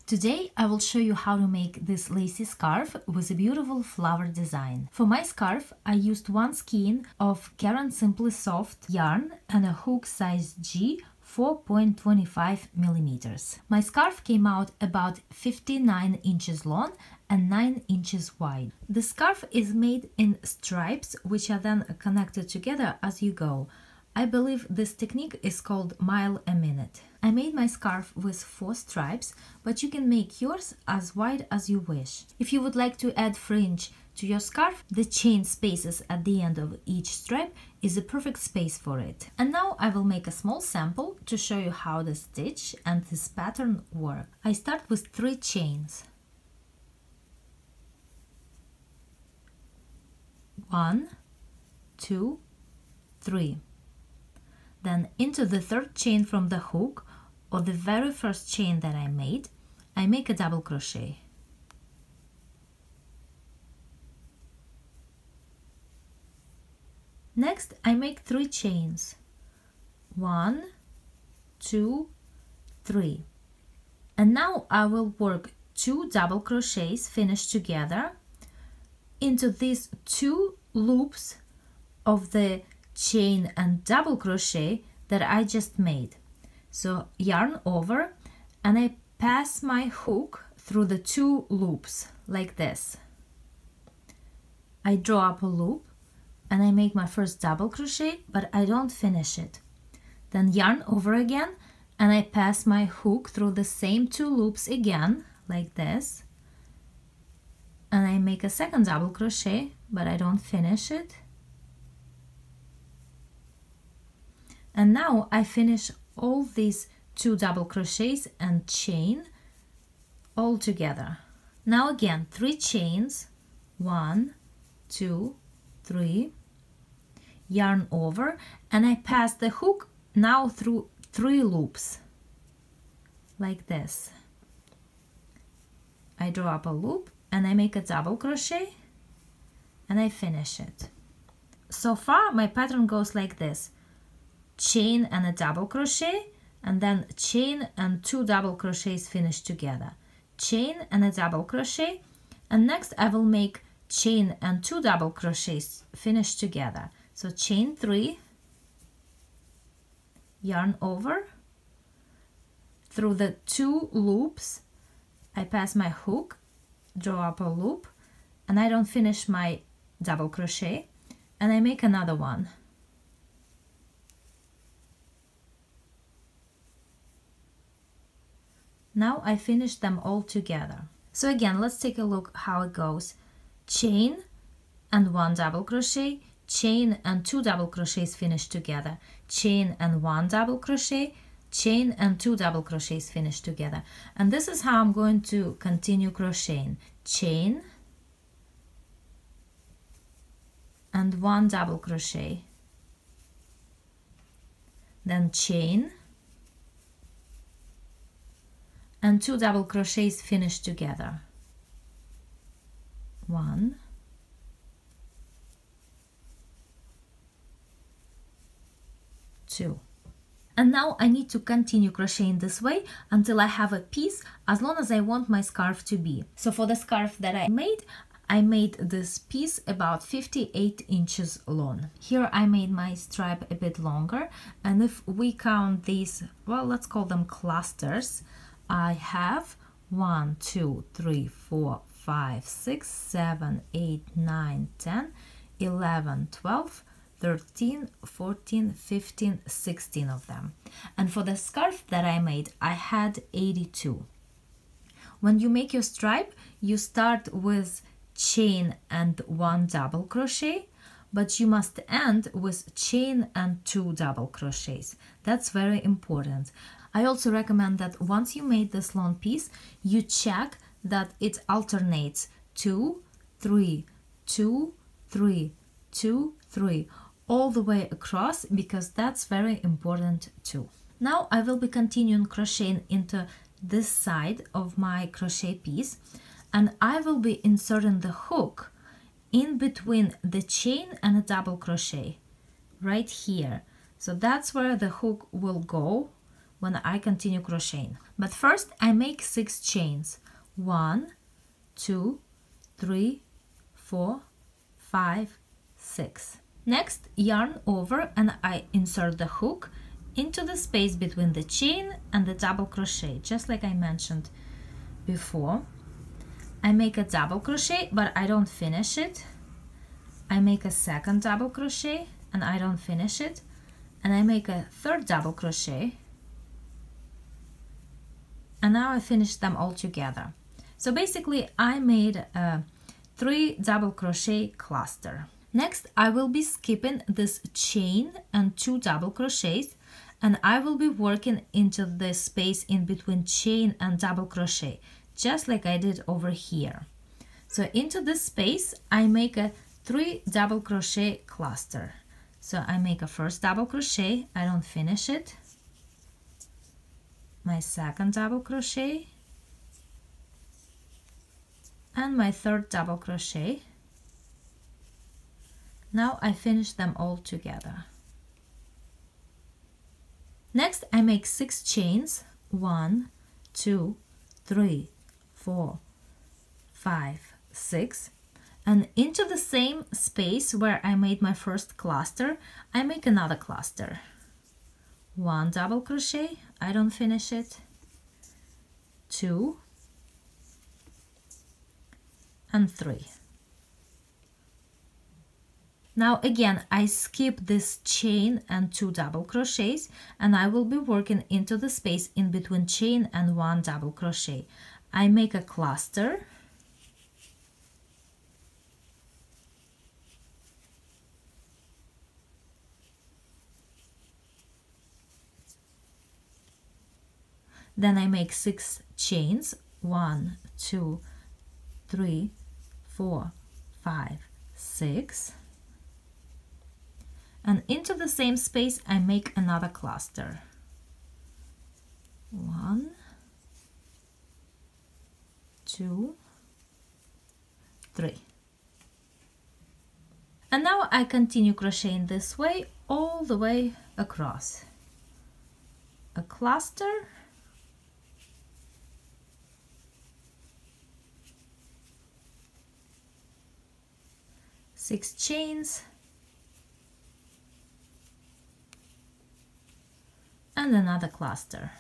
Today I will show you how to make this lacy scarf with a beautiful flower design. For my scarf I used one skein of Caron Simply Soft yarn and a hook size G 4.25 millimeters. My scarf came out about 59 inches long and 9 inches wide. The scarf is made in stripes which are then connected together as you go. I believe this technique is called mile a minute. I made my scarf with 4 stripes, but you can make yours as wide as you wish. If you would like to add fringe to your scarf, the chain spaces at the end of each stripe is a perfect space for it. And now I will make a small sample to show you how the stitch and this pattern work. I start with 3 chains. 1, 2, 3. Then into the 3rd chain from the hook, or the very first chain that I made, I make a double crochet. Next I make 3 chains. 1, 2, 3. And now I will work 2 double crochets finished together into these 2 loops of the chain and double crochet that I just made. So yarn over and I pass my hook through the 2 loops like this. I draw up a loop and I make my first double crochet, but I don't finish it. Then yarn over again and I pass my hook through the same 2 loops again like this, and I make a second double crochet, but I don't finish it. And now I finish all these 2 double crochets and chain all together. Now again 3 chains, 1, 2, 3, yarn over, and I pass the hook now through 3 loops like this. I draw up a loop and I make a double crochet and I finish it. So far my pattern goes like this: chain and a double crochet, and then chain and 2 double crochets finished together, chain and a double crochet, and next I will make chain and 2 double crochets finished together. So chain 3, yarn over, through the 2 loops I pass my hook, draw up a loop, and I don't finish my double crochet, and I make another one. Now I finished them all together. So again, let's take a look how it goes. Chain and 1 double crochet, chain and 2 double crochets finished together, chain and 1 double crochet, chain and 2 double crochets finished together. And this is how I'm going to continue crocheting. Chain and 1 double crochet, then chain and 2 double crochets finished together. 1, 2. And now I need to continue crocheting this way until I have a piece as long as I want my scarf to be. So for the scarf that I made this piece about 58 inches long. Here I made my stripe a bit longer, and if we count these, well, let's call them clusters, I have 1, 2, 3, 4, 5, 6, 7, 8, 9, 10, 11, 12, 13, 14, 15, 16 of them. And for the scarf that I made, I had 82. When you make your stripe, you start with chain and 1 double crochet, but you must end with chain and 2 double crochets. That's very important. I also recommend that once you made this long piece, you check that it alternates 2, 3, 2, 3, 2, 3 all the way across, because that's very important too. Now I will be continuing crocheting into this side of my crochet piece, and I will be inserting the hook in between the chain and a double crochet right here. So that's where the hook will go when I continue crocheting. But first I make 6 chains. 1, 2, 3, 4, 5, 6. Next, yarn over and I insert the hook into the space between the chain and the double crochet, just like I mentioned before. I make a double crochet, but I don't finish it. I make a second double crochet and I don't finish it. And I make a third double crochet. And now I finish them all together. So basically I made a 3 double crochet cluster. Next, I will be skipping this chain and 2 double crochets, and I will be working into the space in between chain and double crochet, just like I did over here. So into this space, I make a 3 double crochet cluster. So I make a first double crochet, I don't finish it. My second double crochet, and my third double crochet. Now I finish them all together. Next I make 6 chains. 1, 2, 3, 4, 5, 6. And into the same space where I made my first cluster, I make another cluster. 1 double crochet, I don't finish it. 2 and 3. Now again, I skip this chain and 2 double crochets, and I will be working into the space in between chain and 1 double crochet. I make a cluster. Then I make 6 chains. 1, 2, 3, 4, 5, 6. And into the same space I make another cluster. 1, 2, 3. And now I continue crocheting this way all the way across. A cluster, six chains, and another cluster.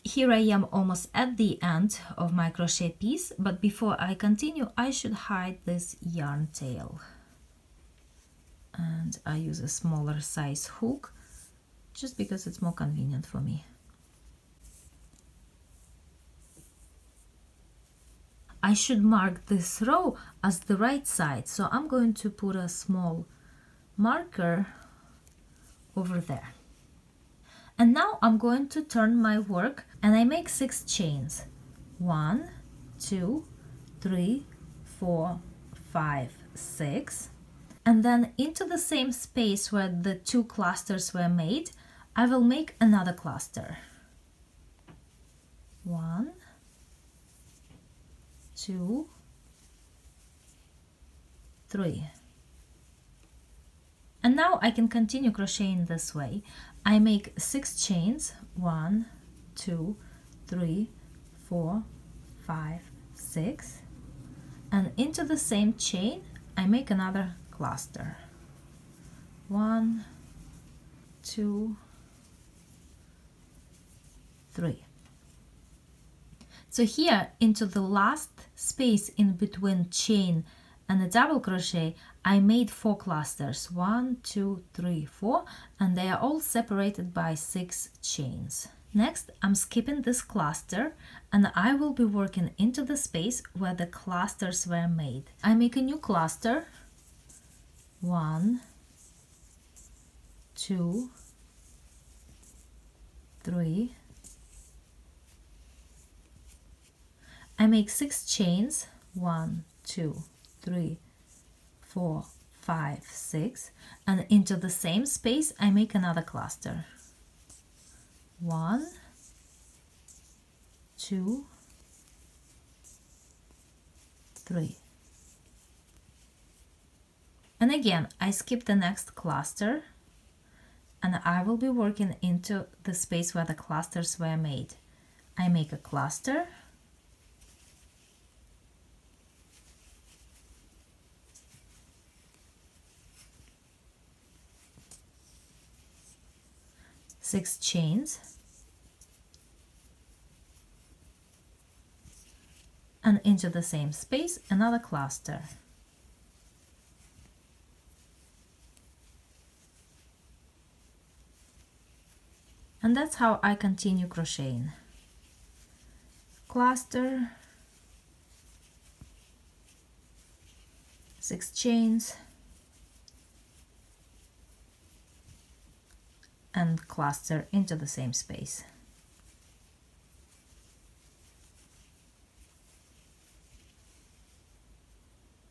Here I am almost at the end of my crochet piece, but before I continue I should hide this yarn tail. And I use a smaller size hook just because it's more convenient for me. I should mark this row as the right side, so I'm going to put a small marker over there. And now I'm going to turn my work, and I make 6 chains. 1, 2, 3, 4, 5, 6. And then into the same space where the 2 clusters were made, I will make another cluster. 1, 2, 3. And now I can continue crocheting this way. I make 6 chains. 1, 2, 3, 4, 5, 6. And into the same chain I make another cluster. 1, 2, 3. So here into the last space in between chain and a double crochet I made 4 clusters. 1, 2, 3, 4, and they are all separated by 6 chains. Next I'm skipping this cluster and I will be working into the space where the clusters were made. I make a new cluster. 1, 2, 3. I make 6 chains. 1, 2, 3, 4, 5, 6, and into the same space I make another cluster. 1, 2, 3. And again, I skip the next cluster, and I will be working into the space where the clusters were made. I make a cluster, six chains, and into the same space another cluster. And that's how I continue crocheting. Cluster, 6 chains, and cluster into the same space.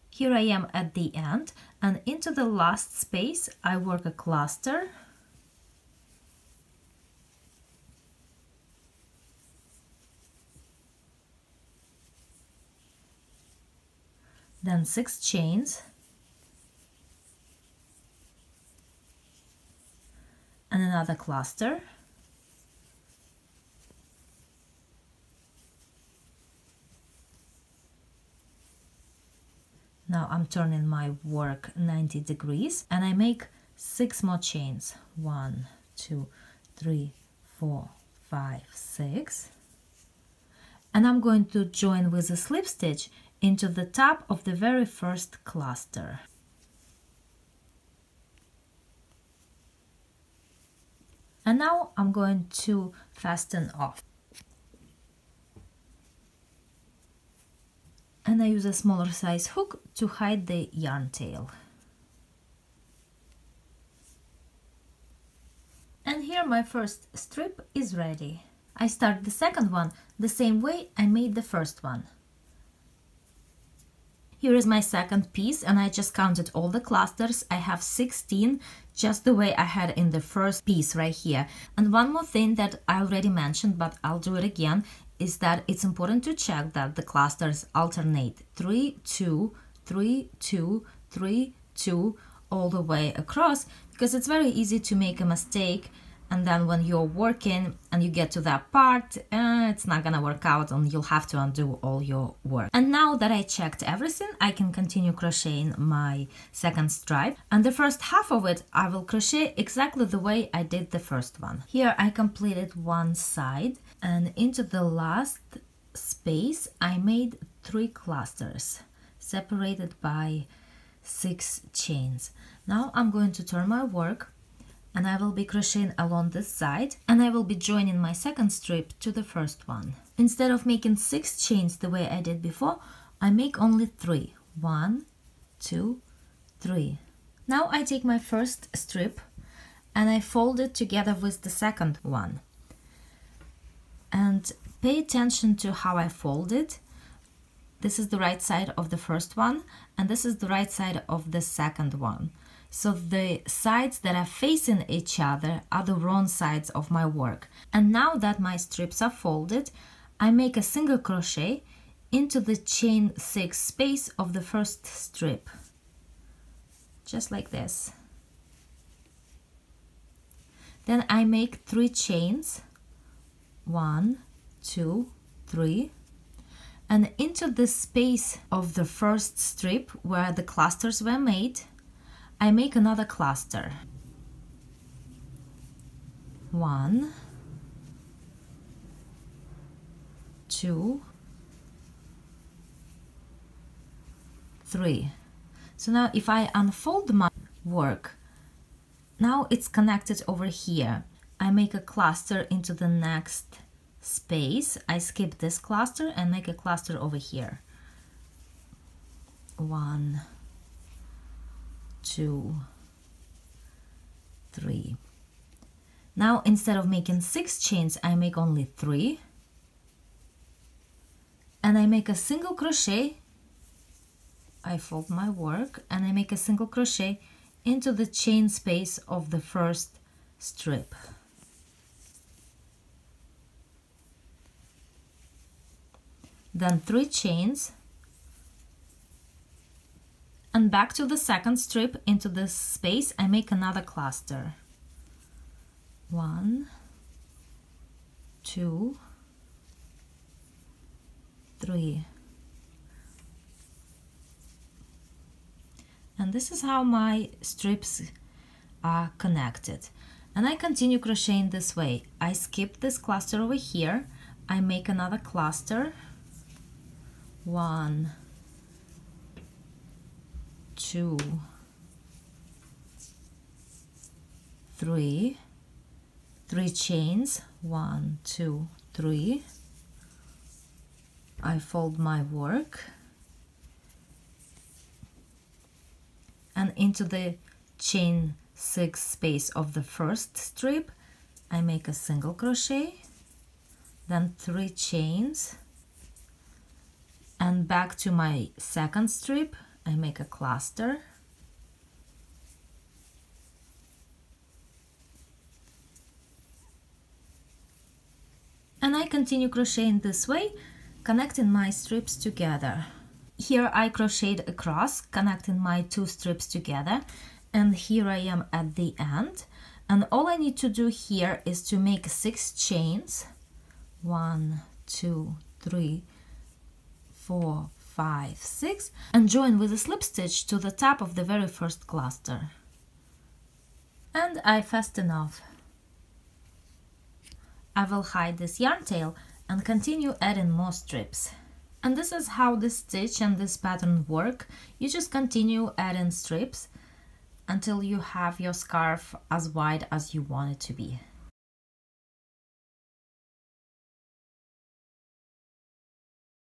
Here I am at the end, and into the last space I work a cluster, then 6 chains, and another cluster, now I'm turning my work 90 degrees and I make 6 more chains. 1, 2, 3, 4, 5, 6. And I'm going to join with a slip stitch into the top of the very first cluster. And now I'm going to fasten off. And I use a smaller size hook to hide the yarn tail. And here my first strip is ready. I start the second one the same way I made the first one. Here is my second piece, and I just counted all the clusters. I have 16, just the way I had in the first piece right here. And one more thing that I already mentioned, but I'll do it again, is that it's important to check that the clusters alternate 3, 2, 3, 2, 3, 2 all the way across, because it's very easy to make a mistake, and then when you're working and you get to that part, it's not gonna work out and you'll have to undo all your work. And now that I checked everything, I can continue crocheting my second stripe, and the first half of it I will crochet exactly the way I did the first one. Here I completed one side, and into the last space I made 3 clusters separated by 6 chains. Now I'm going to turn my work, and I will be crocheting along this side, and I will be joining my second strip to the first one. Instead of making 6 chains the way I did before, I make only 3. 1, 2, 3. Now I take my first strip and I fold it together with the second one. And pay attention to how I fold it. This is the right side of the first one, and this is the right side of the second one. So the sides that are facing each other are the wrong sides of my work. And now that my strips are folded, I make a single crochet into the chain 6 space of the first strip. Just like this. Then I make 3 chains. 1, 2, 3. And into the space of the first strip where the clusters were made, I make another cluster. 1, 2, 3. So now if I unfold my work, now it's connected over here. I make a cluster into the next space. I skip this cluster and make a cluster over here. 1, 2, 3. Now instead of making 6 chains, I make only 3, and I make a single crochet. I fold my work and I make a single crochet into the chain space of the first strip. Then 3 chains, and back to the second strip. Into this space I make another cluster. 1, 2, 3. And this is how my strips are connected. And I continue crocheting this way. I skip this cluster over here. I make another cluster. 1, 2, 3. 3 chains. 1, 2, 3. I fold my work. And into the chain 6 space of the first strip I make a single crochet, then 3 chains, and back to my second strip I make a cluster, and I continue crocheting this way, connecting my strips together. Here I crocheted across, connecting my 2 strips together, and here I am at the end. And all I need to do here is to make 6 chains. 1, 2, 3, 4, 5, 6, and join with a slip stitch to the top of the very first cluster. And I fasten off. I will hide this yarn tail and continue adding more strips. And this is how this stitch and this pattern work. You just continue adding strips until you have your scarf as wide as you want it to be.